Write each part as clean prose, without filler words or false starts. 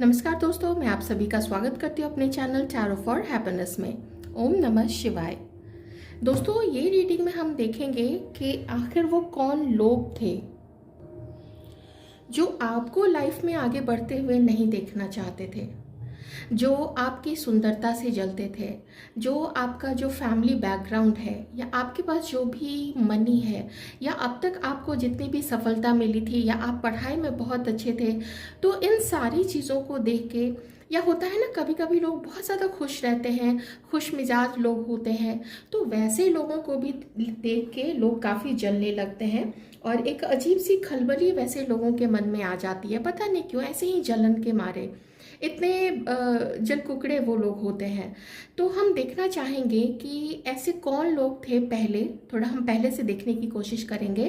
नमस्कार दोस्तों, मैं आप सभी का स्वागत करती हूँ अपने चैनल टैरो फॉर हैप्पीनेस में। ओम नमः शिवाय। दोस्तों, ये रीडिंग में हम देखेंगे कि आखिर वो कौन लोग थे जो आपको लाइफ में आगे बढ़ते हुए नहीं देखना चाहते थे, जो आपकी सुंदरता से जलते थे, जो आपका जो फैमिली बैकग्राउंड है या आपके पास जो भी मनी है या अब तक आपको जितनी भी सफलता मिली थी या आप पढ़ाई में बहुत अच्छे थे। तो इन सारी चीज़ों को देख के, या होता है ना, कभी कभी लोग बहुत ज़्यादा खुश रहते हैं, खुश मिजाज लोग होते हैं, तो वैसे लोगों को भी देख के लोग काफ़ी जलने लगते हैं और एक अजीब सी खलबली वैसे लोगों के मन में आ जाती है। पता नहीं क्यों, ऐसे ही जलन के मारे इतने जल कुकड़े वो लोग होते हैं। तो हम देखना चाहेंगे कि ऐसे कौन लोग थे पहले। थोड़ा हम पहले से देखने की कोशिश करेंगे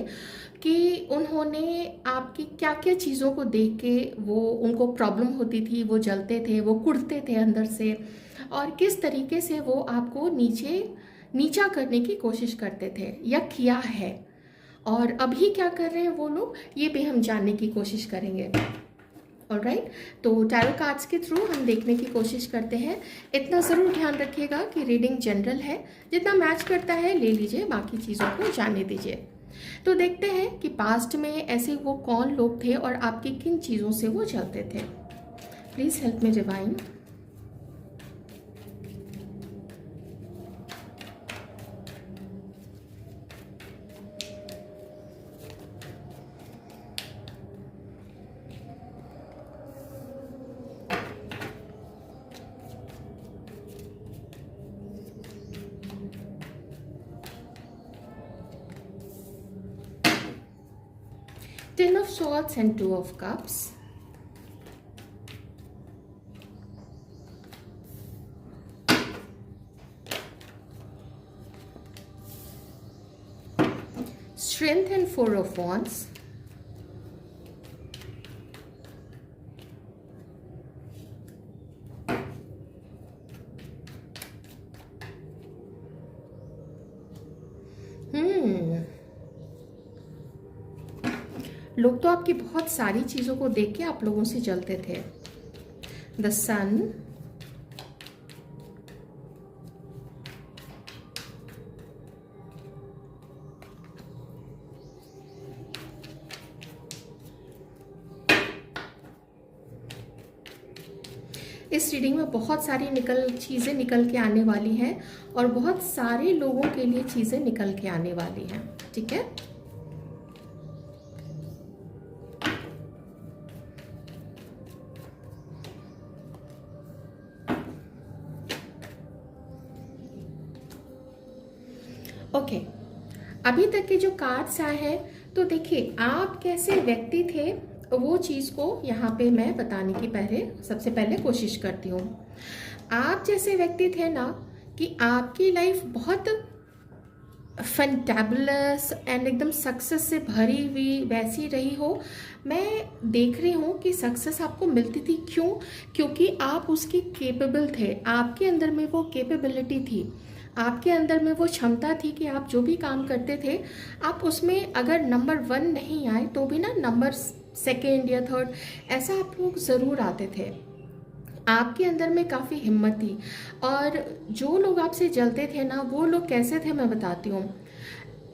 कि उन्होंने आपकी क्या क्या चीज़ों को देख के वो उनको प्रॉब्लम होती थी, वो जलते थे, वो कुढ़ते थे अंदर से, और किस तरीके से वो आपको नीचा करने की कोशिश करते थे या किया है, और अभी क्या कर रहे हैं वो लोग, ये भी हम जानने की कोशिश करेंगे। ऑलराइट, तो टैरो कार्ड्स के थ्रू हम देखने की कोशिश करते हैं। इतना ज़रूर ध्यान रखिएगा कि रीडिंग जनरल है, जितना मैच करता है ले लीजिए, बाकी चीज़ों को जाने दीजिए। तो देखते हैं कि पास्ट में ऐसे वो कौन लोग थे और आपकी किन चीज़ों से वो चलते थे। Please help me divine. Ten of Swords and Two of Cups. Strength and Four of Wands. लोग तो आपकी बहुत सारी चीज़ों को देख के आप लोगों से जलते थे। द सन, इस रीडिंग में बहुत सारी चीज़ें निकल के आने वाली हैं और बहुत सारे लोगों के लिए चीज़ें निकल के आने वाली हैं। ठीक है, ओके। अभी तक के जो कार्ड्स आए हैं, तो देखिए आप कैसे व्यक्ति थे, वो चीज़ को यहाँ पे मैं बताने की सबसे पहले कोशिश करती हूँ। आप जैसे व्यक्ति थे ना कि आपकी लाइफ बहुत फैंटेबुलस एंड एकदम सक्सेस से भरी हुई वैसी रही हो। मैं देख रही हूँ कि सक्सेस आपको मिलती थी। क्यों? क्योंकि आप उसके केपेबल थे, आपके अंदर में वो कैपेबिलिटी थी, आपके अंदर में वो क्षमता थी कि आप जो भी काम करते थे, आप उसमें अगर नंबर 1 नहीं आए तो भी ना नंबर 2nd या 3rd ऐसा आप लोग ज़रूर आते थे। आपके अंदर में काफ़ी हिम्मत थी। और जो लोग आपसे जलते थे ना, वो लोग कैसे थे मैं बताती हूँ।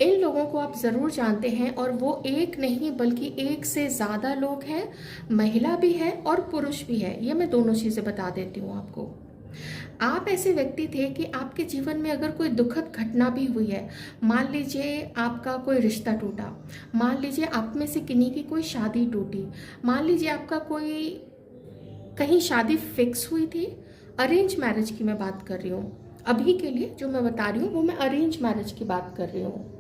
इन लोगों को आप ज़रूर जानते हैं, और वो एक नहीं बल्कि एक से ज़्यादा लोग हैं, महिला भी है और पुरुष भी है। ये मैं दोनों चीज़ें बता देती हूँ आपको। आप ऐसे व्यक्ति थे कि आपके जीवन में अगर कोई दुखद घटना भी हुई है, मान लीजिए आपका कोई रिश्ता टूटा, मान लीजिए आप में से किन्हीं की कोई शादी टूटी, मान लीजिए आपका कोई कहीं शादी फिक्स हुई थी, अरेंज मैरिज की मैं बात कर रही हूँ। अभी के लिए जो मैं बता रही हूँ वो मैं अरेंज मैरिज की बात कर रही हूँ।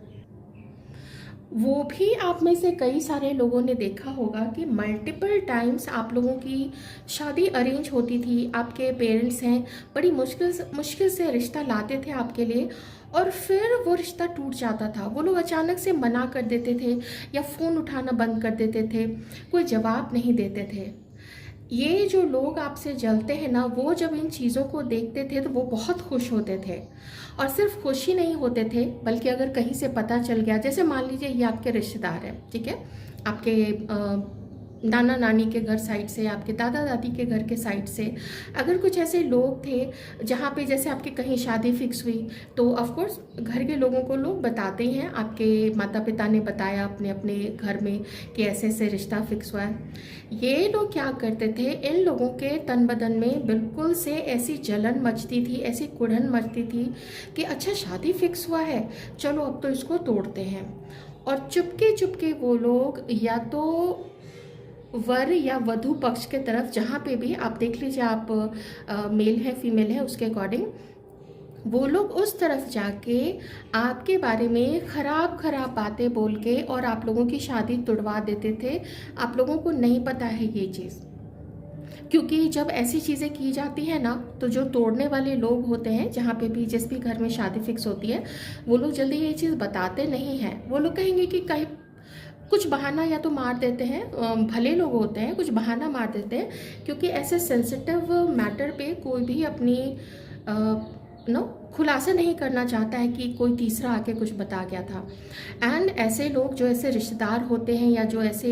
वो भी आप में से कई सारे लोगों ने देखा होगा कि मल्टीपल टाइम्स आप लोगों की शादी अरेंज होती थी। आपके पेरेंट्स हैं, बड़ी मुश्किल से रिश्ता लाते थे आपके लिए, और फिर वो रिश्ता टूट जाता था। वो लोग अचानक से मना कर देते थे या फ़ोन उठाना बंद कर देते थे, कोई जवाब नहीं देते थे। ये जो लोग आपसे जलते हैं ना, वो जब इन चीज़ों को देखते थे तो वो बहुत खुश होते थे। और सिर्फ खुश ही नहीं होते थे, बल्कि अगर कहीं से पता चल गया, जैसे मान लीजिए ये आपके रिश्तेदार हैं, ठीक है, आपके नाना नानी के घर साइड से, आपके दादा दादी के घर के साइड से, अगर कुछ ऐसे लोग थे जहाँ पे जैसे आपकी कहीं शादी फिक्स हुई, तो ऑफ कोर्स घर के लोगों को लोग बताते ही हैं, आपके माता पिता ने बताया अपने अपने घर में कि ऐसे ऐसे रिश्ता फिक्स हुआ है। ये लोग क्या करते थे, इन लोगों के तन बदन में बिल्कुल से ऐसी जलन मचती थी, ऐसी कुढ़न मचती थी कि अच्छा शादी फिक्स हुआ है, चलो अब तो इसको तोड़ते हैं। और चुपके चुपके वो लोग या तो वर या वधु पक्ष के तरफ, जहाँ पे भी आप देख लीजिए, आप मेल है फीमेल है उसके अकॉर्डिंग, वो लोग उस तरफ जाके आपके बारे में ख़राब ख़राब बातें बोल के और आप लोगों की शादी तुड़वा देते थे। आप लोगों को नहीं पता है ये चीज़, क्योंकि जब ऐसी चीज़ें की जाती है ना, तो जो तोड़ने वाले लोग होते हैं, जहाँ पे भी जिस भी घर में शादी फिक्स होती है, वो लोग जल्दी ये चीज़ बताते नहीं हैं। वो लोग कहेंगे कि कहीं कुछ बहाना या तो मार देते हैं, भले लोग होते हैं, कुछ बहाना मार देते हैं, क्योंकि ऐसे सेंसिटिव मैटर पे कोई भी अपनी नो खुलासा नहीं करना चाहता है कि कोई तीसरा आके कुछ बता गया था। एंड ऐसे लोग जो ऐसे रिश्तेदार होते हैं या जो ऐसे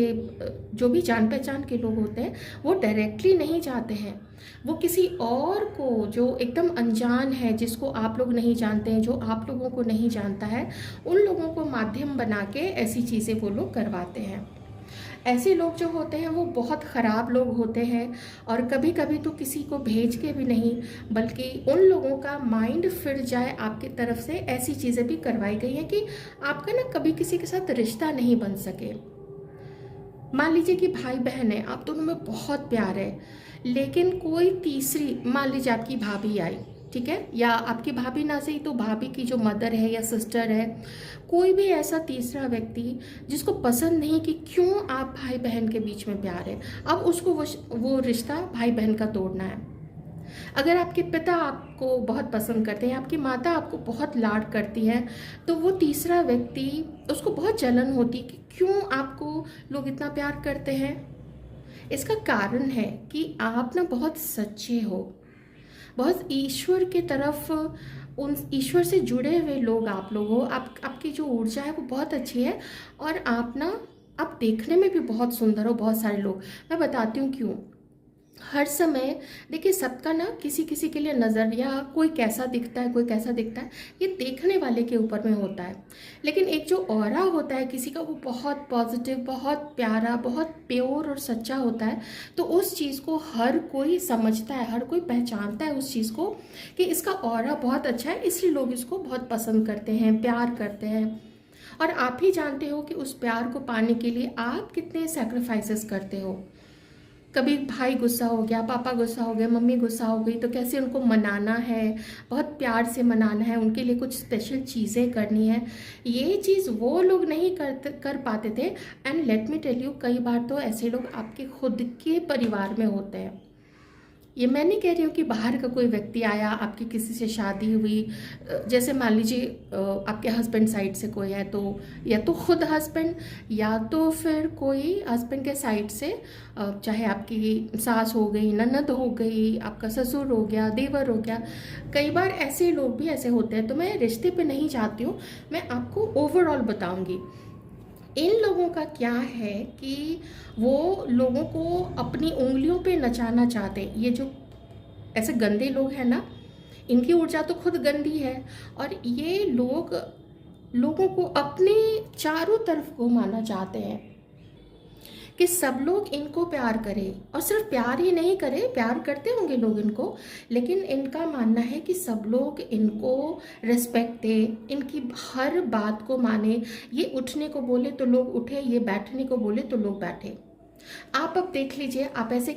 जो भी जान पहचान के लोग होते हैं, वो डायरेक्टली नहीं जाते हैं, वो किसी और को जो एकदम अनजान है, जिसको आप लोग नहीं जानते हैं, जो आप लोगों को नहीं जानता है, उन लोगों को माध्यम बना के ऐसी चीज़ें वो लोग करवाते हैं। ऐसे लोग जो होते हैं वो बहुत ख़राब लोग होते हैं, और कभी कभी तो किसी को भेज के भी नहीं, बल्कि उन लोगों का माइंड फिर जाए आपकी तरफ से, ऐसी चीज़ें भी करवाई गई हैं कि आपका ना कभी किसी के साथ रिश्ता नहीं बन सके। मान लीजिए कि भाई बहन है, आप दोनों में बहुत प्यार है, लेकिन कोई तीसरी, मान लीजिए आपकी भाभी आई, ठीक है, या आपकी भाभी ना सही तो भाभी की जो मदर है या सिस्टर है, कोई भी ऐसा तीसरा व्यक्ति जिसको पसंद नहीं कि क्यों आप भाई बहन के बीच में प्यार है, अब उसको वो रिश्ता भाई बहन का तोड़ना है। अगर आपके पिता आपको बहुत पसंद करते हैं, आपकी माता आपको बहुत लाड करती है, तो वो तीसरा व्यक्ति, उसको बहुत जलन होती कि क्यों आपको लोग इतना प्यार करते हैं। इसका कारण है कि आप ना बहुत सच्चे हो, बहुत ईश्वर की तरफ, उन ईश्वर से जुड़े हुए लोग आप लोग हो। आपकी जो ऊर्जा है वो बहुत अच्छी है, और आप ना, आप देखने में भी बहुत सुंदर हो। बहुत सारे लोग, मैं बताती हूँ क्यों। हर समय देखिए, सबका ना किसी किसी के लिए नज़रिया, कोई कैसा दिखता है, कोई कैसा दिखता है, ये देखने वाले के ऊपर में होता है। लेकिन एक जो ऑरा होता है किसी का, वो बहुत पॉजिटिव, बहुत प्यारा, बहुत प्योर और सच्चा होता है। तो उस चीज़ को हर कोई समझता है, हर कोई पहचानता है उस चीज़ को कि इसका ऑरा बहुत अच्छा है, इसलिए लोग इसको बहुत पसंद करते हैं, प्यार करते हैं। और आप ही जानते हो कि उस प्यार को पाने के लिए आप कितने सैक्रिफाइसेस करते हो। कभी भाई गुस्सा हो गया, पापा गुस्सा हो गए, मम्मी गुस्सा हो गई, तो कैसे उनको मनाना है, बहुत प्यार से मनाना है, उनके लिए कुछ स्पेशल चीज़ें करनी है। ये चीज़ वो लोग नहीं कर पाते थे। And let me tell you, कई बार तो ऐसे लोग आपके खुद के परिवार में होते हैं। ये मैं नहीं कह रही हूँ कि बाहर का कोई व्यक्ति आया, आपकी किसी से शादी हुई, जैसे मान लीजिए आपके हस्बैंड साइड से कोई है, तो या तो खुद हस्बैंड, या तो फिर कोई हस्बैंड के साइड से, चाहे आपकी सास हो गई, ननद हो गई, आपका ससुर हो गया, देवर हो गया। कई बार ऐसे लोग भी ऐसे होते हैं। तो मैं रिश्ते पे नहीं जाती हूँ, मैं आपको ओवरऑल बताऊँगी। इन लोगों का क्या है कि वो लोगों को अपनी उंगलियों पे नचाना चाहते हैं। ये जो ऐसे गंदे लोग हैं ना, इनकी ऊर्जा तो खुद गंदी है, और ये लोग लोगों को अपने चारों तरफ घुमाना चाहते हैं कि सब लोग इनको प्यार करें। और सिर्फ प्यार ही नहीं करें, प्यार करते होंगे लोग इनको, लेकिन इनका मानना है कि सब लोग इनको रिस्पेक्ट दें, इनकी हर बात को माने। ये उठने को बोले तो लोग उठे, ये बैठने को बोले तो लोग बैठे। आप अब देख लीजिए, आप ऐसे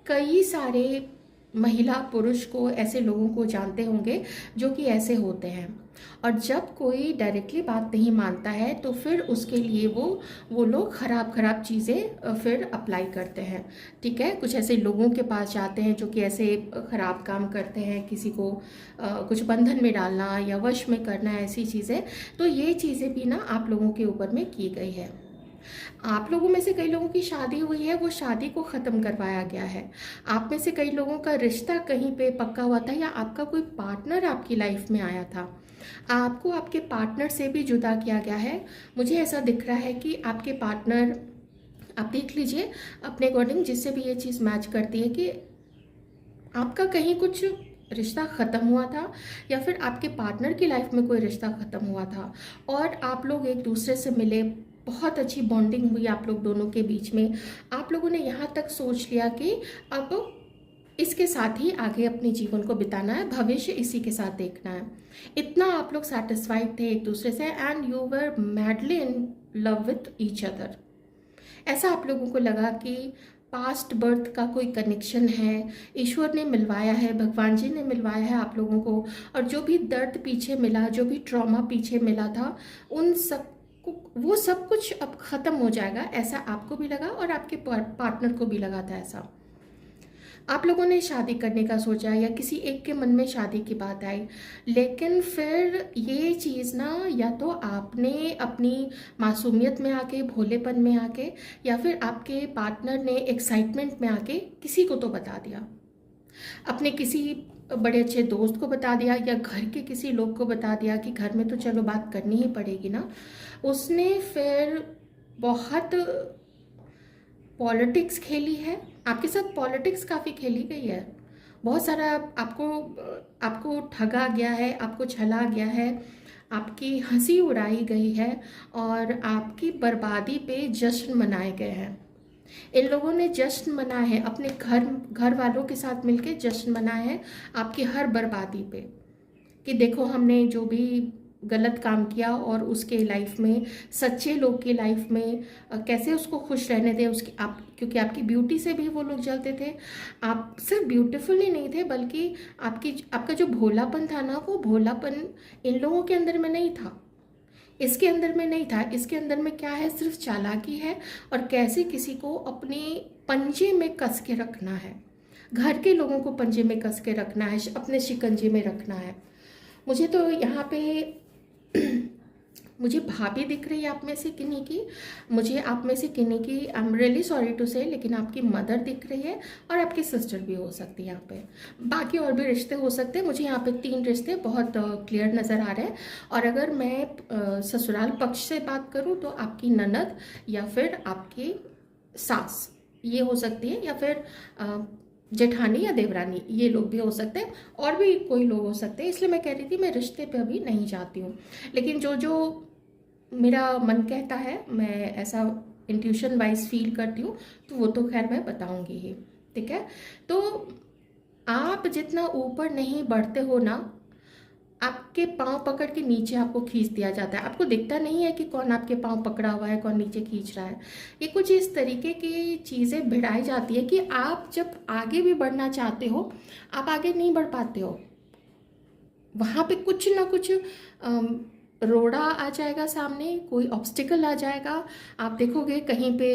कई सारे महिला पुरुष को, ऐसे लोगों को जानते होंगे जो कि ऐसे होते हैं। और जब कोई डायरेक्टली बात नहीं मानता है, तो फिर उसके लिए वो लोग ख़राब चीज़ें फिर अप्लाई करते हैं। ठीक है, कुछ ऐसे लोगों के पास जाते हैं जो कि ऐसे ख़राब काम करते हैं, किसी को कुछ बंधन में डालना या वश में करना, ऐसी चीज़ें। तो ये चीज़ें भी ना आप लोगों के ऊपर में की गई है। आप लोगों में से कई लोगों की शादी हुई है, वो शादी को ख़त्म करवाया गया है। आप में से कई लोगों का रिश्ता कहीं पे पक्का हुआ था, या आपका कोई पार्टनर आपकी लाइफ में आया था, आपको आपके पार्टनर से भी जुदा किया गया है। मुझे ऐसा दिख रहा है कि आपके पार्टनर आप देख लीजिए अपने अकॉर्डिंग, जिससे भी ये चीज़ मैच करती है कि आपका कहीं कुछ रिश्ता ख़त्म हुआ था या फिर आपके पार्टनर की लाइफ में कोई रिश्ता ख़त्म हुआ था और आप लोग एक दूसरे से मिले, बहुत अच्छी बॉन्डिंग हुई आप लोग दोनों के बीच में। आप लोगों ने यहाँ तक सोच लिया कि अब इसके साथ ही आगे अपने जीवन को बिताना है, भविष्य इसी के साथ देखना है। इतना आप लोग सेटिस्फाइड थे एक दूसरे से and you were madly in love with each other. ऐसा आप लोगों को लगा कि पास्ट बर्थ का कोई कनेक्शन है, ईश्वर ने मिलवाया है, भगवान जी ने मिलवाया है आप लोगों को, और जो भी दर्द पीछे मिला, जो भी ट्रॉमा पीछे मिला था, उन सब वो सब कुछ अब ख़त्म हो जाएगा, ऐसा आपको भी लगा और आपके पार्टनर को भी लगा था ऐसा। आप लोगों ने शादी करने का सोचा या किसी एक के मन में शादी की बात आई, लेकिन फिर ये चीज़ ना, या तो आपने अपनी मासूमियत में आके, भोलेपन में आके, या फिर आपके पार्टनर ने एक्साइटमेंट में आके किसी को तो बता दिया, अपने किसी बड़े अच्छे दोस्त को बता दिया या घर के किसी लोग को बता दिया कि घर में तो चलो बात करनी ही पड़ेगी ना। उसने फिर बहुत पॉलिटिक्स खेली है आपके साथ, पॉलिटिक्स काफ़ी खेली गई है, बहुत सारा आपको ठगा गया है, आपको छला गया है, आपकी हंसी उड़ाई गई है और आपकी बर्बादी पे जश्न मनाए गए हैं। इन लोगों ने जश्न मनाया है, अपने घर वालों के साथ मिलके जश्न मनाया है आपकी हर बर्बादी पे, कि देखो हमने जो भी गलत काम किया और उसके लाइफ में, सच्चे लोग की लाइफ में कैसे उसको खुश रहने दें, उसकी आप, क्योंकि आपकी ब्यूटी से भी वो लोग जलते थे। आप सिर्फ ब्यूटीफुल ही नहीं थे, बल्कि आपका जो भोलापन था ना, वो भोलापन इन लोगों के अंदर में नहीं था, इसके अंदर में नहीं था। इसके अंदर में क्या है, सिर्फ चालाकी है और कैसे किसी को अपने पंजे में कस के रखना है, घर के लोगों को पंजे में कस के रखना है, अपने शिकंजे में रखना है। मुझे तो यहाँ पे मुझे भाभी दिख रही है आप में से किन्हीं की, मुझे आप में से किन्हीं की, I am really sorry to say, लेकिन आपकी मदर दिख रही है और आपकी सिस्टर भी हो सकती है यहाँ पे, बाकी और भी रिश्ते हो सकते हैं। मुझे यहाँ पे 3 रिश्ते बहुत क्लियर नज़र आ रहे हैं। और अगर मैं ससुराल पक्ष से बात करूँ तो आपकी ननद या फिर आपकी सास ये हो सकती है, या फिर जेठानी या देवरानी, ये लोग भी हो सकते हैं, और भी कोई लोग हो सकते हैं। इसलिए मैं कह रही थी मैं रिश्ते पे अभी नहीं जाती हूँ, लेकिन जो जो मेरा मन कहता है, मैं ऐसा इंट्यूशन वाइज फील करती हूँ, तो वो तो खैर मैं बताऊँगी ही, ठीक है। तो आप जितना ऊपर नहीं बढ़ते हो ना, आपके पाँव पकड़ के नीचे आपको खींच दिया जाता है। आपको दिखता नहीं है कि कौन आपके पाँव पकड़ा हुआ है, कौन नीचे खींच रहा है। ये कुछ इस तरीके की चीज़ें भिड़ाई जाती है कि आप जब आगे भी बढ़ना चाहते हो, आप आगे नहीं बढ़ पाते हो। वहाँ पे कुछ ना कुछ रोड़ा आ जाएगा सामने, कोई ऑब्स्टिकल आ जाएगा। आप देखोगे कहीं पे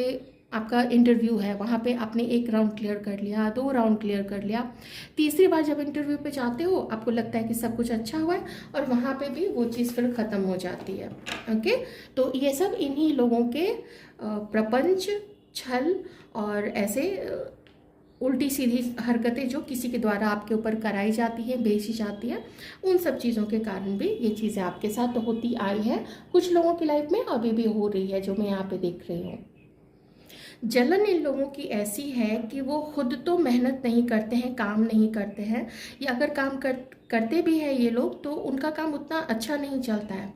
आपका इंटरव्यू है, वहाँ पे आपने 1 राउंड क्लियर कर लिया, 2 राउंड क्लियर कर लिया, तीसरी बार जब इंटरव्यू पे जाते हो आपको लगता है कि सब कुछ अच्छा हुआ है और वहाँ पे भी वो चीज़ फिर ख़त्म हो जाती है। ओके, तो ये सब इन्हीं लोगों के प्रपंच, छल और ऐसे उल्टी सीधी हरकतें जो किसी के द्वारा आपके ऊपर कराई जाती है, भेजी जाती है, उन सब चीज़ों के कारण भी ये चीज़ें आपके साथ होती आई है। कुछ लोगों की लाइफ में अभी भी हो रही है, जो मैं यहाँ पे देख रही हूँ। जलन इन लोगों की ऐसी है कि वो खुद तो मेहनत नहीं करते हैं, काम नहीं करते हैं, या अगर काम करते भी हैं ये लोग तो उनका काम उतना अच्छा नहीं चलता है।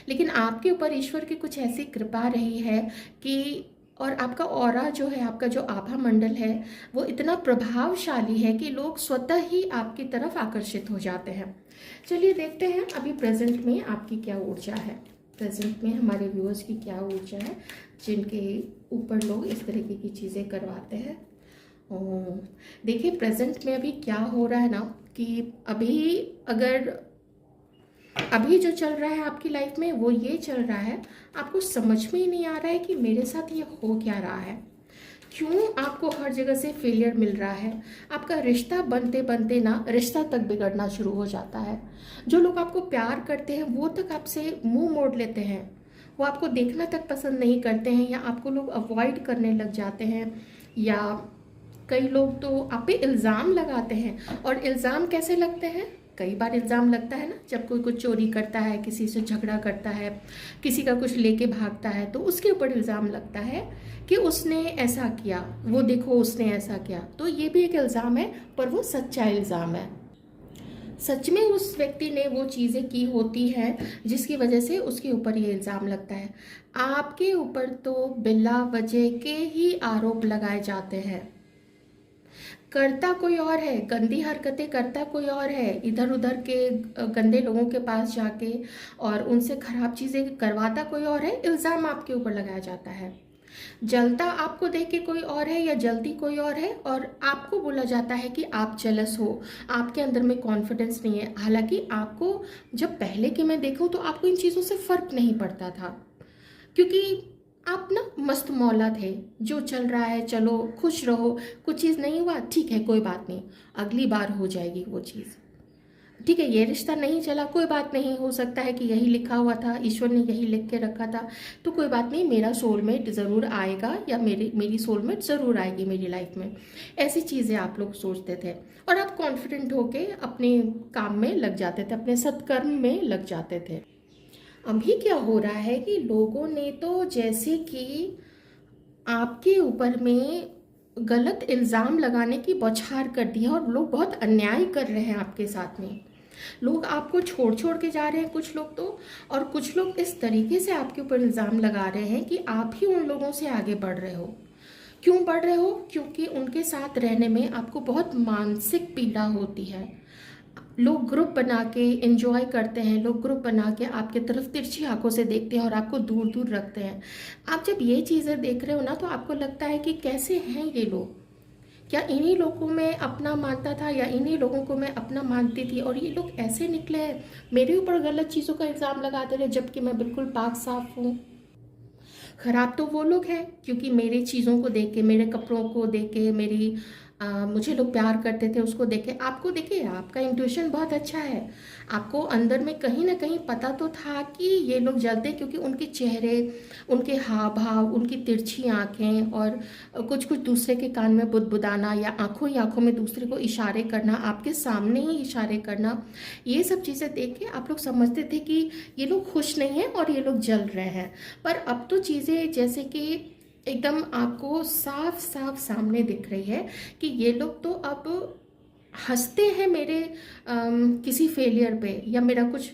लेकिन आपके ऊपर ईश्वर की कुछ ऐसी कृपा रही है कि, और आपका ऑरा जो है, आपका जो आभा मंडल है, वो इतना प्रभावशाली है कि लोग स्वतः ही आपकी तरफ आकर्षित हो जाते हैं। चलिए देखते हैं अभी प्रेजेंट में आपकी क्या ऊर्जा है, प्रेजेंट में हमारे व्यूअर्स की क्या ऊर्जा है, जिनके ऊपर लोग इस तरीके की चीज़ें करवाते हैं। और देखिए प्रेजेंट में अभी क्या हो रहा है ना, कि अभी जो चल रहा है आपकी लाइफ में वो ये चल रहा है, आपको समझ में ही नहीं आ रहा है कि मेरे साथ ये हो क्या रहा है, क्यों आपको हर जगह से फेलियर मिल रहा है। आपका रिश्ता बनते बनते ना रिश्ता तक बिगड़ना शुरू हो जाता है। जो लोग आपको प्यार करते हैं वो तक आपसे मुंह मोड़ लेते हैं, वो आपको देखना तक पसंद नहीं करते हैं, या आपको लोग अवॉइड करने लग जाते हैं, या कई लोग तो आप पे इल्ज़ाम लगाते हैं। और इल्ज़ाम कैसे लगते हैं, कई बार इल्ज़ाम लगता है ना, जब कोई कुछ चोरी करता है, किसी से झगड़ा करता है, किसी का कुछ लेके भागता है, तो उसके ऊपर इल्ज़ाम लगता है कि उसने ऐसा किया, वो देखो उसने ऐसा किया। तो ये भी एक इल्ज़ाम है, पर वो सच्चा इल्ज़ाम है। सच में उस व्यक्ति ने वो चीज़ें की होती हैं जिसकी वजह से उसके ऊपर ये इल्ज़ाम लगता है। आपके ऊपर तो बिला वजह के ही आरोप लगाए जाते हैं। करता कोई और है, गंदी हरकतें करता कोई और है, इधर उधर के गंदे लोगों के पास जाके और उनसे खराब चीज़ें करवाता कोई और है, इल्ज़ाम आपके ऊपर लगाया जाता है। जलता आपको देख के कोई और है या जलती कोई और है, और आपको बोला जाता है कि आप जेलस हो, आपके अंदर में कॉन्फिडेंस नहीं है। हालांकि आपको जब पहले की मैं देखूं तो आपको इन चीज़ों से फ़र्क नहीं पड़ता था, क्योंकि आप ना मस्त मौला थे, जो चल रहा है चलो खुश रहो, कुछ चीज़ नहीं हुआ ठीक है कोई बात नहीं, अगली बार हो जाएगी वो चीज़, ठीक है ये रिश्ता नहीं चला कोई बात नहीं, हो सकता है कि यही लिखा हुआ था, ईश्वर ने यही लिख के रखा था, तो कोई बात नहीं, मेरा सोलमेट ज़रूर आएगा या मेरी सोलमेट ज़रूर आएगी मेरी लाइफ में। ऐसी चीज़ें आप लोग सोचते थे और आप कॉन्फिडेंट होके अपने काम में लग जाते थे, अपने सत्कर्म में लग जाते थे। अभी क्या हो रहा है कि लोगों ने तो जैसे कि आपके ऊपर में गलत इल्ज़ाम लगाने की बौछार कर दी है, और लोग बहुत अन्याय कर रहे हैं आपके साथ में। लोग आपको छोड़ छोड़ के जा रहे हैं कुछ लोग तो, और कुछ लोग इस तरीके से आपके ऊपर इल्ज़ाम लगा रहे हैं कि आप ही उन लोगों से आगे बढ़ रहे हो। क्यों बढ़ रहे हो? क्योंकि उनके साथ रहने में आपको बहुत मानसिक पीड़ा होती है। लोग ग्रुप बना के एंजॉय करते हैं, लोग ग्रुप बना के आपके तरफ तिरछी आंखों से देखते हैं और आपको दूर दूर रखते हैं। आप जब ये चीज़ें देख रहे हो ना, तो आपको लगता है कि कैसे हैं ये लोग, क्या इन्हीं लोगों में अपना मानता था या इन्हीं लोगों को मैं अपना मानती थी, और ये लोग ऐसे निकले हैं मेरे ऊपर गलत चीज़ों का इल्ज़ाम लगाते रहे, जबकि मैं बिल्कुल पाक साफ हूँ। खराब तो वो लोग हैं क्योंकि मेरी चीज़ों को देख के, मेरे कपड़ों को देख के, मुझे लोग प्यार करते थे उसको देख के। आपको देखिए, आपका इंट्यूशन बहुत अच्छा है, आपको अंदर में कहीं ना कहीं पता तो था कि ये लोग जलते, क्योंकि उनके चेहरे, उनके हाव भाव, उनकी तिरछी आंखें, और कुछ कुछ दूसरे के कान में बुदबुदाना या आंखों ही आंखों में दूसरे को इशारे करना, आपके सामने ही इशारे करना, ये सब चीज़ें देख के आप लोग समझते थे कि ये लोग खुश नहीं हैं और ये लोग जल रहे हैं। पर अब तो चीज़ें जैसे कि एकदम आपको साफ साफ सामने दिख रही है कि ये लोग तो अब हंसते हैं मेरे किसी फेलियर पे, या मेरा कुछ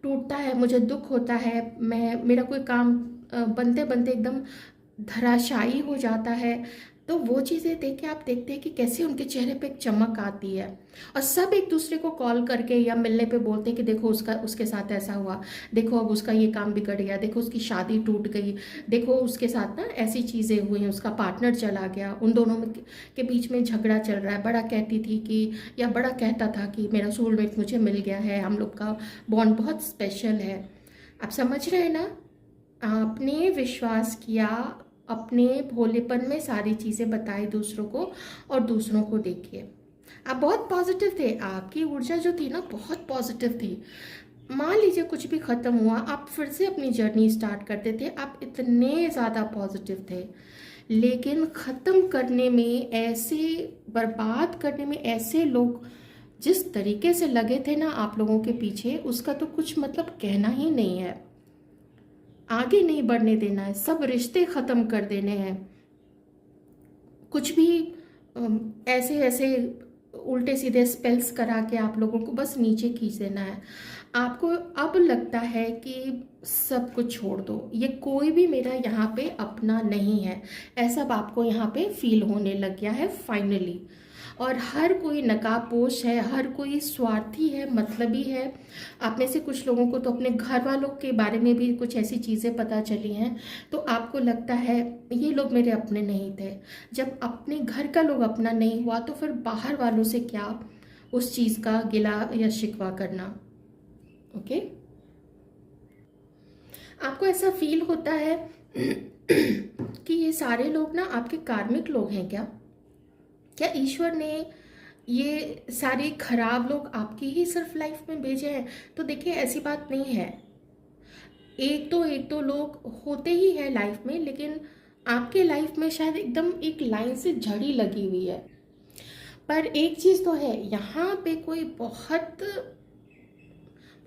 टूटता है, मुझे दुख होता है, मेरा कोई काम बनते बनते एकदम धराशायी हो जाता है, तो वो चीज़ें देख के आप देखते हैं कि कैसे उनके चेहरे पे एक चमक आती है, और सब एक दूसरे को कॉल करके या मिलने पे बोलते हैं कि देखो उसके साथ ऐसा हुआ, देखो अब उसका ये काम बिगड़ गया, देखो उसकी शादी टूट गई, देखो उसके साथ ना ऐसी चीज़ें हुई हैं, उसका पार्टनर चला गया, उन दोनों में के बीच में झगड़ा चल रहा है, बड़ा कहती थी कि, या बड़ा कहता था कि मेरा सोलमेट मुझे मिल गया है, हम लोग का बॉन्ड बहुत स्पेशल है। आप समझ रहे हैं ना? आपने विश्वास किया, अपने भोलेपन में सारी चीज़ें बताई दूसरों को, और दूसरों को देखिए आप बहुत पॉजिटिव थे, आपकी ऊर्जा जो थी ना बहुत पॉजिटिव थी। मान लीजिए कुछ भी ख़त्म हुआ, आप फिर से अपनी जर्नी स्टार्ट करते थे, आप इतने ज़्यादा पॉजिटिव थे, लेकिन ख़त्म करने में ऐसे, बर्बाद करने में ऐसे लोग जिस तरीके से लगे थे ना आप लोगों के पीछे, उसका तो कुछ मतलब कहना ही नहीं है। आगे नहीं बढ़ने देना है, सब रिश्ते ख़त्म कर देने हैं, कुछ भी ऐसे ऐसे उल्टे सीधे स्पेल्स करा के आप लोगों को बस नीचे खींच देना है। आपको अब लगता है कि सब कुछ छोड़ दो, ये कोई भी मेरा यहाँ पे अपना नहीं है, ऐसा अब आपको यहाँ पे फील होने लग गया है फाइनली। और हर कोई नकाबपोश है, हर कोई स्वार्थी है, मतलबी है। आप में से कुछ लोगों को तो अपने घर वालों के बारे में भी कुछ ऐसी चीज़ें पता चली हैं, तो आपको लगता है ये लोग मेरे अपने नहीं थे। जब अपने घर का लोग अपना नहीं हुआ, तो फिर बाहर वालों से क्या उस चीज़ का गिला या शिकवा करना। ओके, आपको ऐसा फील होता है कि ये सारे लोग ना आपके कार्मिक लोग हैं क्या ईश्वर ने ये सारे खराब लोग आपकी ही सिर्फ लाइफ में भेजे हैं? तो देखिए ऐसी बात नहीं है, एक तो लोग होते ही हैं लाइफ में, लेकिन आपके लाइफ में शायद एकदम एक लाइन से झड़ी लगी हुई है। पर एक चीज़ तो है, यहाँ पे कोई बहुत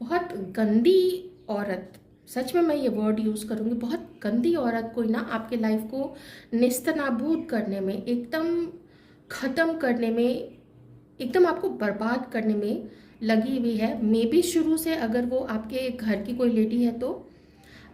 बहुत गंदी औरत, सच में मैं ये वर्ड यूज़ करूँगी, बहुत गंदी औरत कोई ना आपके लाइफ को नेस्तनाबूद करने में, एकदम ख़त्म करने में, एकदम आपको बर्बाद करने में लगी हुई है। मे बी शुरू से अगर वो आपके घर की कोई लेडी है तो,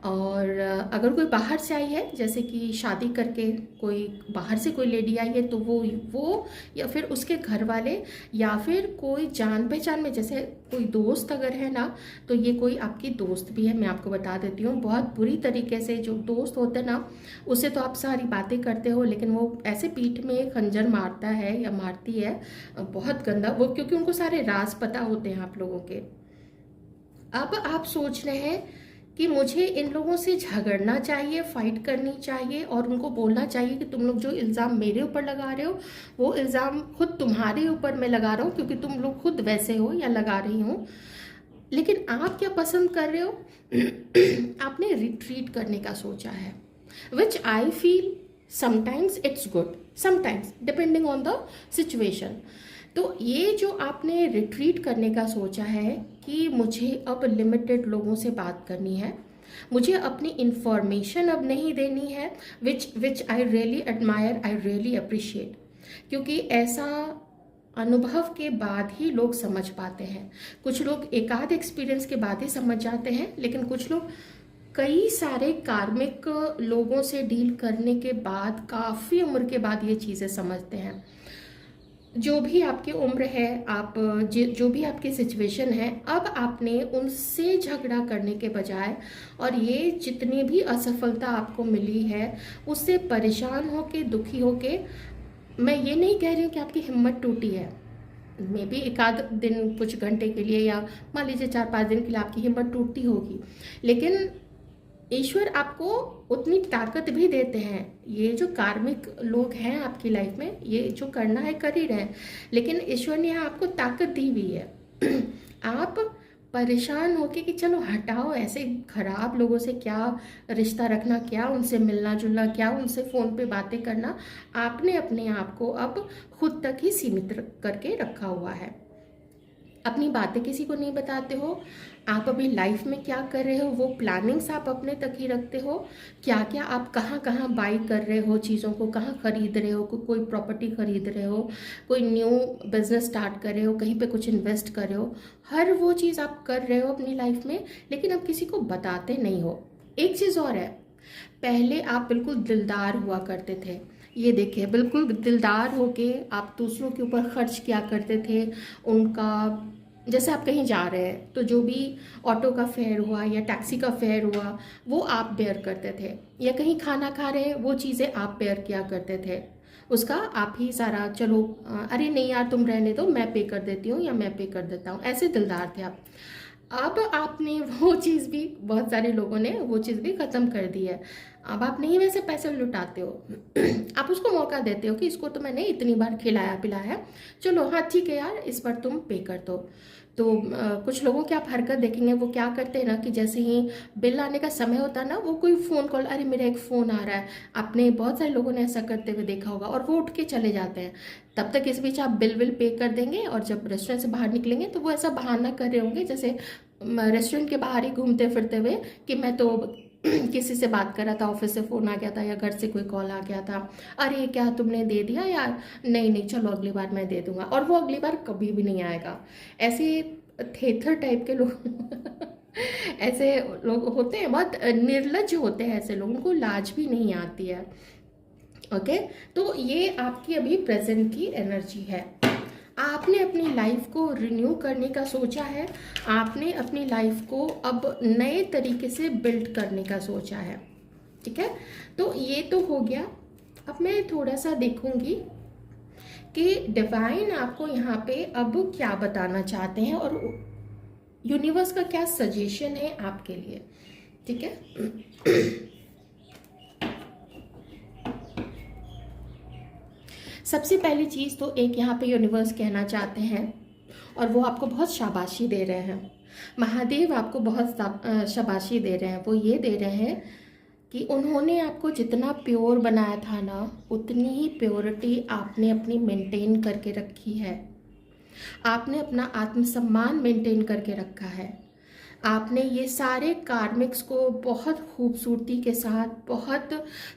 और अगर कोई बाहर से आई है, जैसे कि शादी करके कोई बाहर से कोई लेडी आई है, तो वो या फिर उसके घर वाले, या फिर कोई जान पहचान में, जैसे कोई दोस्त अगर है ना, तो ये कोई आपकी दोस्त भी है। मैं आपको बता देती हूँ, बहुत बुरी तरीके से जो दोस्त होते हैं ना, उससे तो आप सारी बातें करते हो, लेकिन वो ऐसे पीठ में खंजर मारता है या मारती है, बहुत गंदा वो, क्योंकि उनको सारे राज पता होते हैं आप लोगों के। अब आप सोच रहे हैं कि मुझे इन लोगों से झगड़ना चाहिए, फाइट करनी चाहिए, और उनको बोलना चाहिए कि तुम लोग जो इल्ज़ाम मेरे ऊपर लगा रहे हो, वो इल्ज़ाम खुद तुम्हारे ऊपर मैं लगा रहा हूँ, क्योंकि तुम लोग खुद वैसे हो या लगा रही हो। लेकिन आप क्या पसंद कर रहे हो? आपने रिट्रीट करने का सोचा है, which I feel sometimes it's good, sometimes depending on the situation. तो ये जो आपने रिट्रीट करने का सोचा है कि मुझे अब लिमिटेड लोगों से बात करनी है, मुझे अपनी इंफॉर्मेशन अब नहीं देनी है, which I really admire, I really appreciate, क्योंकि ऐसा अनुभव के बाद ही लोग समझ पाते हैं। कुछ लोग एक आध एक्सपीरियंस के बाद ही समझ जाते हैं, लेकिन कुछ लोग कई सारे कार्मिक लोगों से डील करने के बाद, काफ़ी उम्र के बाद ये चीज़ें समझते हैं। जो भी आपकी उम्र है, आप जो भी आपकी सिचुएशन है, अब आपने उनसे झगड़ा करने के बजाय, और ये जितनी भी असफलता आपको मिली है उससे परेशान होके, दुखी होके, मैं ये नहीं कह रही हूँ कि आपकी हिम्मत टूटी है, मे बी एक आध दिन, कुछ घंटे के लिए, या मान लीजिए 4-5 दिन के लिए आपकी हिम्मत टूटती होगी, लेकिन ईश्वर आपको उतनी ताकत भी देते हैं। ये जो कार्मिक लोग हैं आपकी लाइफ में, ये जो करना है कर ही रहे हैं, लेकिन ईश्वर ने आपको ताकत दी हुई है। आप परेशान होके कि चलो हटाओ, ऐसे खराब लोगों से क्या रिश्ता रखना, क्या उनसे मिलना जुलना, क्या उनसे फ़ोन पे बातें करना, आपने अपने आप को अब खुद तक ही सीमित करके रखा हुआ है। अपनी बातें किसी को नहीं बताते हो, आप अभी लाइफ में क्या कर रहे हो वो प्लानिंग्स आप अपने तक ही रखते हो, क्या क्या आप कहाँ कहाँ बाई कर रहे हो चीज़ों को, कहाँ खरीद रहे हो, कोई प्रॉपर्टी खरीद रहे हो, कोई न्यू बिजनेस स्टार्ट कर रहे हो, कहीं पे कुछ इन्वेस्ट कर रहे हो, हर वो चीज़ आप कर रहे हो अपनी लाइफ में, लेकिन अब किसी को बताते नहीं हो। एक चीज़ और है, पहले आप बिल्कुल दिलदार हुआ करते थे, ये देखिए बिल्कुल दिलदार होके आप दूसरों के ऊपर खर्च किया करते थे उनका। जैसे आप कहीं जा रहे हैं तो जो भी ऑटो का फेयर हुआ या टैक्सी का फेयर हुआ वो आप बेयर करते थे, या कहीं खाना खा रहे हैं वो चीज़ें आप बेयर किया करते थे, उसका आप ही सारा, चलो अरे नहीं यार तुम रहने दो, मैं पे कर देती हूँ या मैं पे कर देता हूँ, ऐसे दिलदार थे आप। अब आपने वो चीज़ भी, बहुत सारे लोगों ने वो चीज़ भी ख़त्म कर दी है। अब आप नहीं वैसे पैसे लुटाते हो। आप उसको मौका देते हो कि इसको तो मैंने इतनी बार खिलाया पिलाया है, चलो हाँ ठीक है यार इस बार तुम पे कर दो। तो कुछ लोगों की आप हरकत देखेंगे, वो क्या करते हैं ना कि जैसे ही बिल आने का समय होता है ना, वो कोई फ़ोन कॉल, अरे मेरा एक फ़ोन आ रहा है, आपने बहुत सारे लोगों ने ऐसा करते हुए देखा होगा, और वो उठ के चले जाते हैं। तब तक इस बीच आप बिल विल पे कर देंगे, और जब रेस्टोरेंट से बाहर निकलेंगे तो वो ऐसा बहाना कर रहे होंगे जैसे रेस्टोरेंट के बाहर ही घूमते फिरते हुए कि मैं तो किसी से बात कर रहा था, ऑफिस से फ़ोन आ गया था या घर से कोई कॉल आ गया था, अरे क्या तुमने दे दिया यार, नहीं नहीं चलो अगली बार मैं दे दूंगा, और वो अगली बार कभी भी नहीं आएगा। ऐसे थेथर टाइप के लोग ऐसे लोग होते हैं, बहुत निर्लज्ज होते हैं ऐसे लोग, उनको लाज भी नहीं आती है। ओके, तो ये आपकी अभी प्रेजेंट की एनर्जी है। आपने अपनी लाइफ को रिन्यू करने का सोचा है, आपने अपनी लाइफ को अब नए तरीके से बिल्ड करने का सोचा है, ठीक है। तो ये तो हो गया। अब मैं थोड़ा सा देखूंगी कि डिवाइन आपको यहाँ पे अब क्या बताना चाहते हैं और यूनिवर्स का क्या सजेशन है आपके लिए, ठीक है। सबसे पहली चीज़ तो एक यहाँ पे यूनिवर्स कहना चाहते हैं, और वो आपको बहुत शाबाशी दे रहे हैं, महादेव आपको बहुत शाबाशी दे रहे हैं। वो ये दे रहे हैं कि उन्होंने आपको जितना प्योर बनाया था ना, उतनी ही प्योरिटी आपने अपनी मेंटेन करके रखी है, आपने अपना आत्मसम्मान मेंटेन करके रखा है। आपने ये सारे कार्मिक्स को बहुत खूबसूरती के साथ, बहुत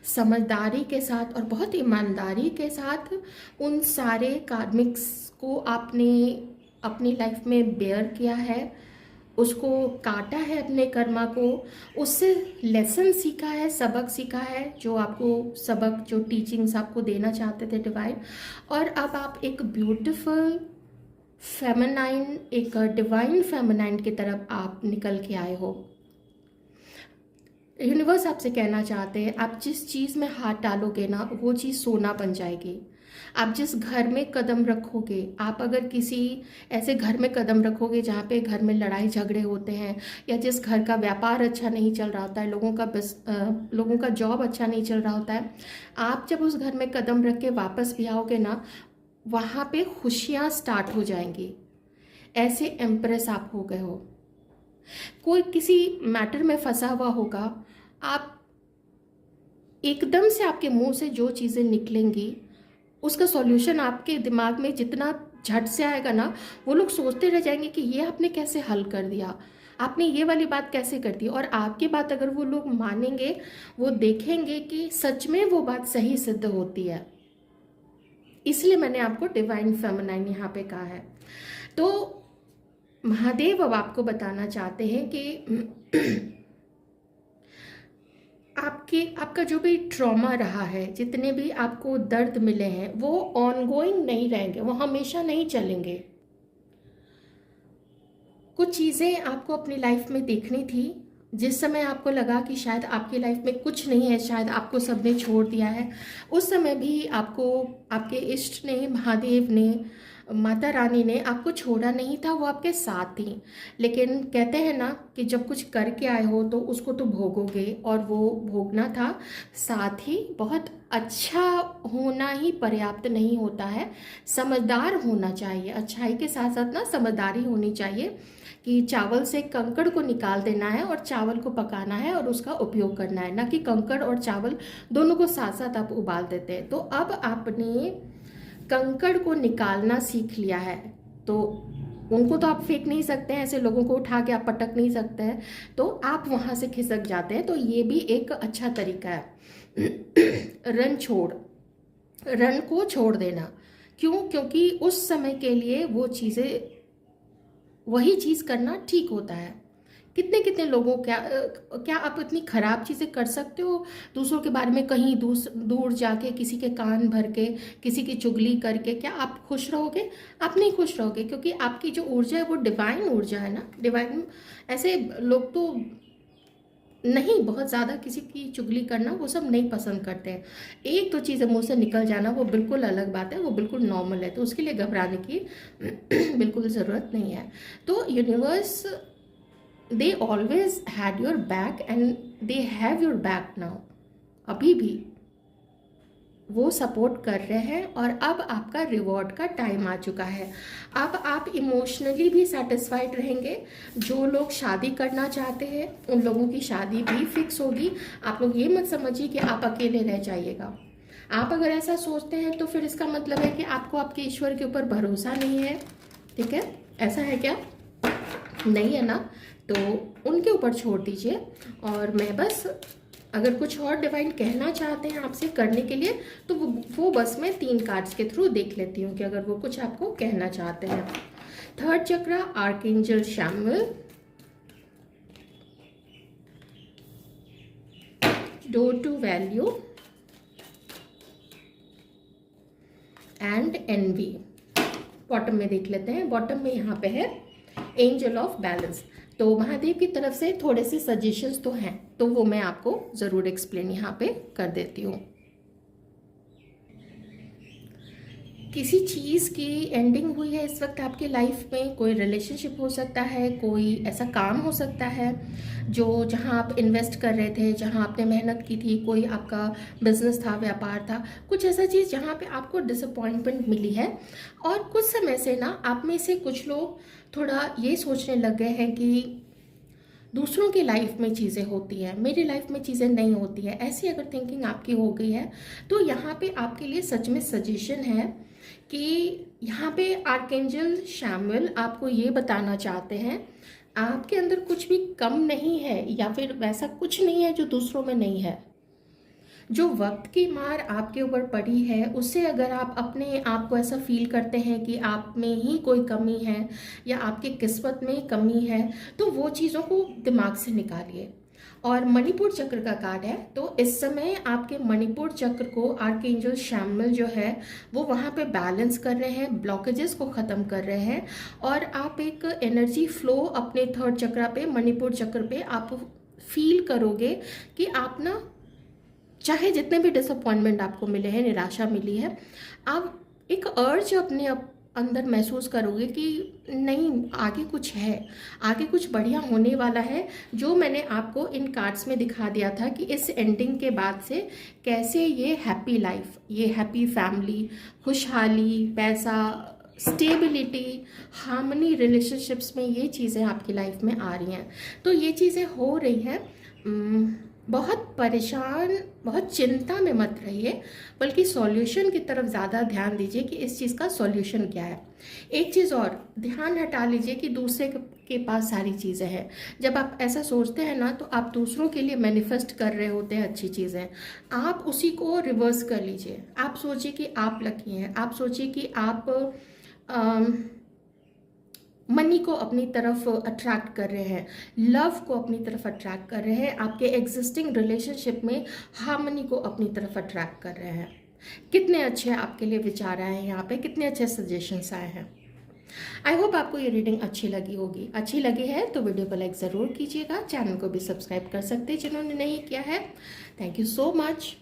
समझदारी के साथ और बहुत ईमानदारी के साथ उन सारे कार्मिक्स को आपने अपनी लाइफ में बेयर किया है, उसको काटा है अपने कर्मा को, उससे लेसन सीखा है, सबक सीखा है, जो आपको सबक, जो टीचिंग्स आपको देना चाहते थे डिवाइन। और अब आप एक ब्यूटीफुल फेमिनाइन, एक डिवाइन फेमिनाइन की तरफ आप निकल के आए हो। यूनिवर्स आपसे कहना चाहते हैं, आप जिस चीज़ में हाथ डालोगे ना, वो चीज़ सोना बन जाएगी। आप जिस घर में कदम रखोगे, आप अगर किसी ऐसे घर में कदम रखोगे जहाँ पे घर में लड़ाई झगड़े होते हैं, या जिस घर का व्यापार अच्छा नहीं चल रहा होता है, लोगों का जॉब अच्छा नहीं चल रहा होता है, आप जब उस घर में कदम रख के वापस भी आओगे ना, वहाँ पे खुशियाँ स्टार्ट हो जाएंगी। ऐसे एम्प्रेस आप हो गए हो। कोई किसी मैटर में फंसा हुआ होगा, आप एकदम से आपके मुंह से जो चीज़ें निकलेंगी, उसका सॉल्यूशन आपके दिमाग में जितना झट से आएगा ना, वो लोग सोचते रह जाएंगे कि ये आपने कैसे हल कर दिया, आपने ये वाली बात कैसे कर दी। और आपकी बात अगर वो लोग मानेंगे, वो देखेंगे कि सच में वो बात सही सिद्ध होती है। इसलिए मैंने आपको डिवाइन फेमिनाइन यहाँ पे कहा है। तो महादेव अब आपको बताना चाहते हैं कि आपका जो भी ट्रॉमा रहा है, जितने भी आपको दर्द मिले हैं, वो ऑनगोइंग नहीं रहेंगे, वो हमेशा नहीं चलेंगे। कुछ चीज़ें आपको अपनी लाइफ में देखनी थी, जिस समय आपको लगा कि शायद आपकी लाइफ में कुछ नहीं है, शायद आपको सबने छोड़ दिया है, उस समय भी आपको आपके इष्ट ने, महादेव ने, माता रानी ने आपको छोड़ा नहीं था, वो आपके साथ थी। लेकिन कहते हैं ना कि जब कुछ करके आए हो तो उसको तो भोगोगे, और वो भोगना था। साथ ही बहुत अच्छा होना ही पर्याप्त नहीं होता है, समझदार होना चाहिए। अच्छाई के साथ साथ ना समझदारी होनी चाहिए कि चावल से कंकड़ को निकाल देना है और चावल को पकाना है और उसका उपयोग करना है, ना कि कंकड़ और चावल दोनों को साथ साथ आप उबाल देते हैं। तो अब आपने कंकड़ को निकालना सीख लिया है, तो उनको तो आप फेंक नहीं सकते हैं, ऐसे लोगों को उठा के आप पटक नहीं सकते हैं, तो आप वहाँ से खिसक जाते हैं। तो ये भी एक अच्छा तरीका है। रण को छोड़ देना। क्यों? क्योंकि उस समय के लिए वो चीज़ें, वही चीज़ करना ठीक होता है। कितने कितने लोगों, क्या आप इतनी खराब चीज़ें कर सकते हो? दूसरों के बारे में कहीं दूर जाके किसी के कान भर के, किसी की चुगली करके क्या आप खुश रहोगे? आप नहीं खुश रहोगे, क्योंकि आपकी जो ऊर्जा है वो डिवाइन ऊर्जा है ना। डिवाइन, ऐसे लोग तो नहीं, बहुत ज़्यादा किसी की चुगली करना वो सब नहीं पसंद करते हैं। एक दो चीज़ें मुंह से निकल जाना वो बिल्कुल अलग बात है, वो बिल्कुल नॉर्मल है, तो उसके लिए घबराने की बिल्कुल ज़रूरत नहीं है। तो universe, they always had your back and they have your back now। अभी भी वो सपोर्ट कर रहे हैं, और अब आपका रिवॉर्ड का टाइम आ चुका है। अब आप इमोशनली भी सेटिस्फाइड रहेंगे। जो लोग शादी करना चाहते हैं उन लोगों की शादी भी फिक्स होगी। आप लोग ये मत समझिए कि आप अकेले रह जाइएगा। आप अगर ऐसा सोचते हैं तो फिर इसका मतलब है कि आपको आपके ईश्वर के ऊपर भरोसा नहीं है। ठीक है, ऐसा है क्या? नहीं है ना, तो उनके ऊपर छोड़ दीजिए। और मैं बस, अगर कुछ और डिवाइन कहना चाहते हैं आपसे करने के लिए, तो वो बस मैं 3 कार्ड्स के थ्रू देख लेती हूँ कि अगर वो कुछ आपको कहना चाहते हैं। Third chakra, archangel Chamuel, door to value and envy. Bottom में देख लेते हैं। बॉटम में यहाँ पे है एंजल ऑफ बैलेंस। तो महादेव की तरफ से थोड़े से सजेशंस तो हैं, तो वो मैं आपको ज़रूर एक्सप्लेन यहाँ पे कर देती हूँ। किसी चीज़ की एंडिंग हुई है इस वक्त आपकी लाइफ में। कोई रिलेशनशिप हो सकता है, कोई ऐसा काम हो सकता है जो, जहाँ आप इन्वेस्ट कर रहे थे, जहाँ आपने मेहनत की थी, कोई आपका बिजनेस था, व्यापार था, कुछ ऐसा चीज़ जहाँ पे आपको डिसअपॉइंटमेंट मिली है। और कुछ समय से ना आप में से कुछ लोग थोड़ा ये सोचने लग गए हैं कि दूसरों की लाइफ में चीज़ें होती हैं, मेरी लाइफ में चीज़ें नहीं होती है। ऐसी अगर थिंकिंग आपकी हो गई है तो यहाँ पे आपके लिए सच में सजेशन है कि यहाँ पे आर्कएंजल शैमुएल आपको ये बताना चाहते हैं, आपके अंदर कुछ भी कम नहीं है या फिर वैसा कुछ नहीं है जो दूसरों में नहीं है। जो वक्त की मार आपके ऊपर पड़ी है उससे अगर आप अपने आप को ऐसा फील करते हैं कि आप में ही कोई कमी है या आपकी किस्मत में कमी है, तो वो चीज़ों को दिमाग से निकालिए। और मणिपुर चक्र का कार्ड है, तो इस समय आपके मणिपुर चक्र को आर्कएंजल शैमुएल जो है वो वहाँ पे बैलेंस कर रहे हैं, ब्लॉकेजेस को ख़त्म कर रहे हैं। और आप एक एनर्जी फ्लो अपने थर्ड चक्र पे, मणिपुर चक्र पे आप फील करोगे कि आप ना, चाहे जितने भी डिसअपॉइंटमेंट आपको मिले हैं, निराशा मिली है, आप एक अर्ज अपने अंदर महसूस करोगे कि नहीं, आगे कुछ है, आगे कुछ बढ़िया होने वाला है। जो मैंने आपको इन कार्ड्स में दिखा दिया था कि इस एंडिंग के बाद से कैसे ये हैप्पी लाइफ, ये हैप्पी फैमिली, खुशहाली, पैसा, स्टेबिलिटी, हार्मनी रिलेशनशिप्स में, ये चीज़ें आपकी लाइफ में आ रही हैं। तो ये चीज़ें हो रही हैं। बहुत परेशान, बहुत चिंता में मत रहिए, बल्कि सॉल्यूशन की तरफ ज़्यादा ध्यान दीजिए कि इस चीज़ का सॉल्यूशन क्या है। एक चीज़ और, ध्यान हटा लीजिए कि दूसरे के पास सारी चीज़ें हैं। जब आप ऐसा सोचते हैं ना, तो आप दूसरों के लिए मैनिफेस्ट कर रहे होते हैं अच्छी चीज़ें। आप उसी को रिवर्स कर लीजिए। आप सोचिए कि आप लकी हैं, आप सोचिए कि आप मनी को अपनी तरफ अट्रैक्ट कर रहे हैं, लव को अपनी तरफ अट्रैक्ट कर रहे हैं, आपके एग्जिस्टिंग रिलेशनशिप में हार्मनी को अपनी तरफ अट्रैक्ट कर रहे हैं। कितने अच्छे आपके लिए विचार आए हैं यहाँ पे, कितने अच्छे सजेशंस आए हैं। आई होप आपको ये रीडिंग अच्छी लगी होगी। अच्छी लगी है तो वीडियो को लाइक ज़रूर कीजिएगा, चैनल को भी सब्सक्राइब कर सकते हैं जिन्होंने नहीं किया है। Thank you so much.